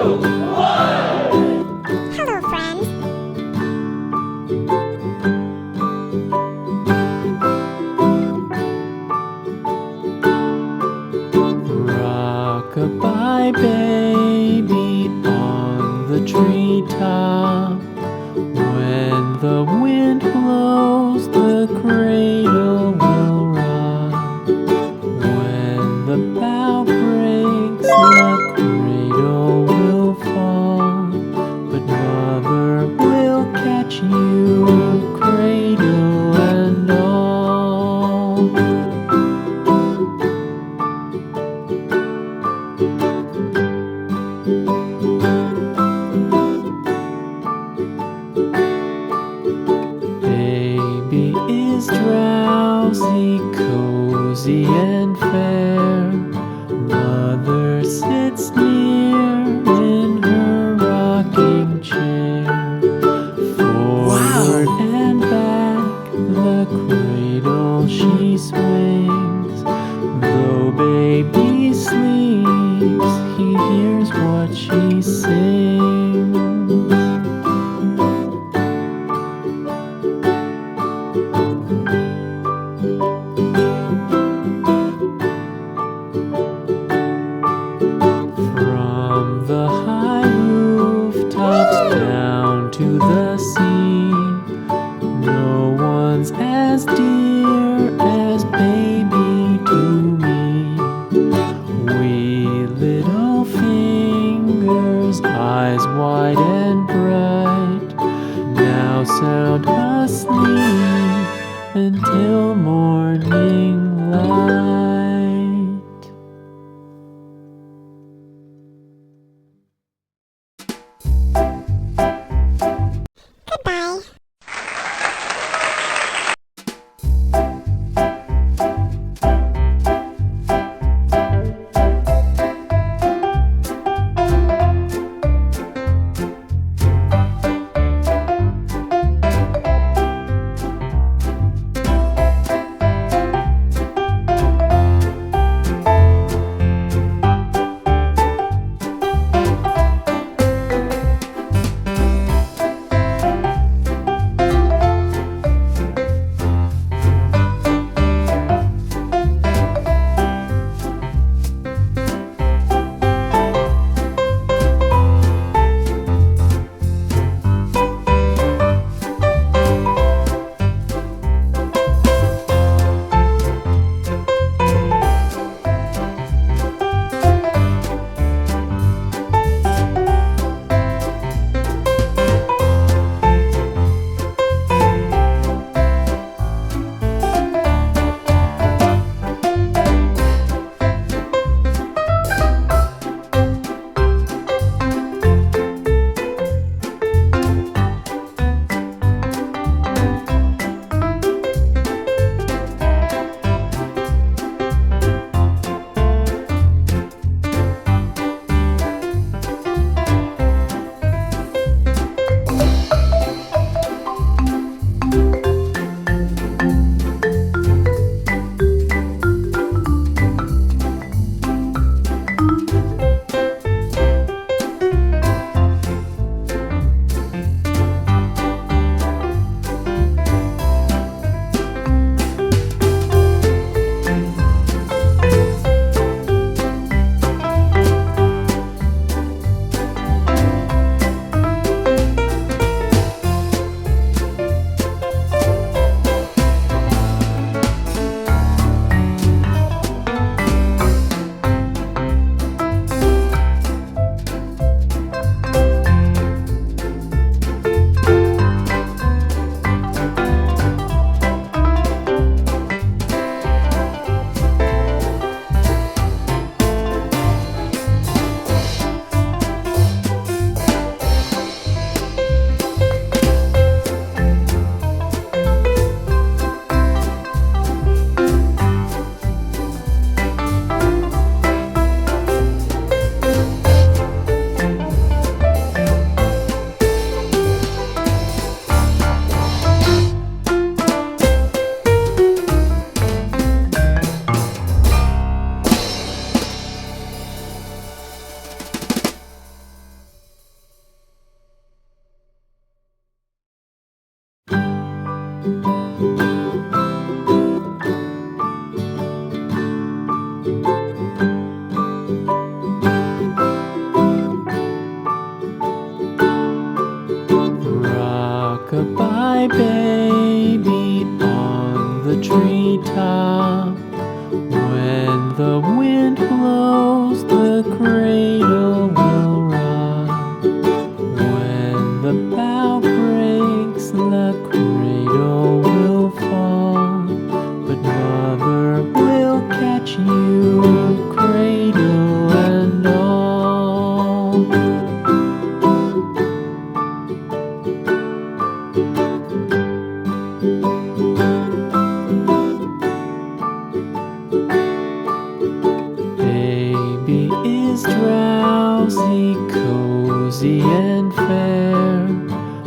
Hello, friends. Rock-a-bye baby on the treetop. When the wind blows, the cradle will rock. When the bough breaks, the cradle will fall. But mother will catch you, cradle and all. Baby is drowsy, cozy and fair. Mother sits near in her rocking chair. Forward and back, the cradle she swings. Though baby sleeps, he hears what she sings. From the high rooftops down to the sea, no one's as dear as baby to me. Wee little fingers, eyes wide and bright, now sound asleep until morning light. Goodbye. Rock-a-bye baby on the treetop. When the wind blows, the cradle will rock. When the bough breaks, the cradle will fall. But mother will catch you, cradle and all. Baby is drowsy, cozy and fair.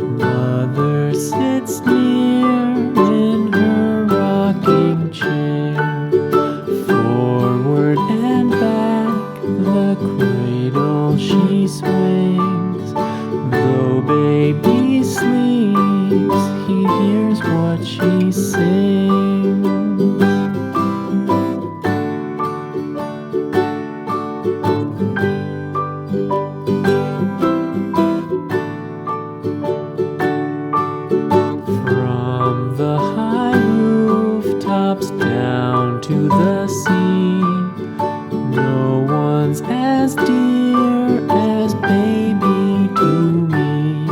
Mother sits near in her rocking chair. Forward and back, the cradle she swings. Though baby sleeps, he hears what she sings. From the high rooftops down to the sea, no one's as dear as baby to me.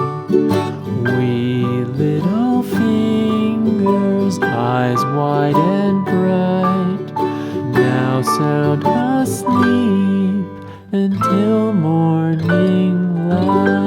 Wee little fingers, eyes wide and bright, now sound asleep until morning light.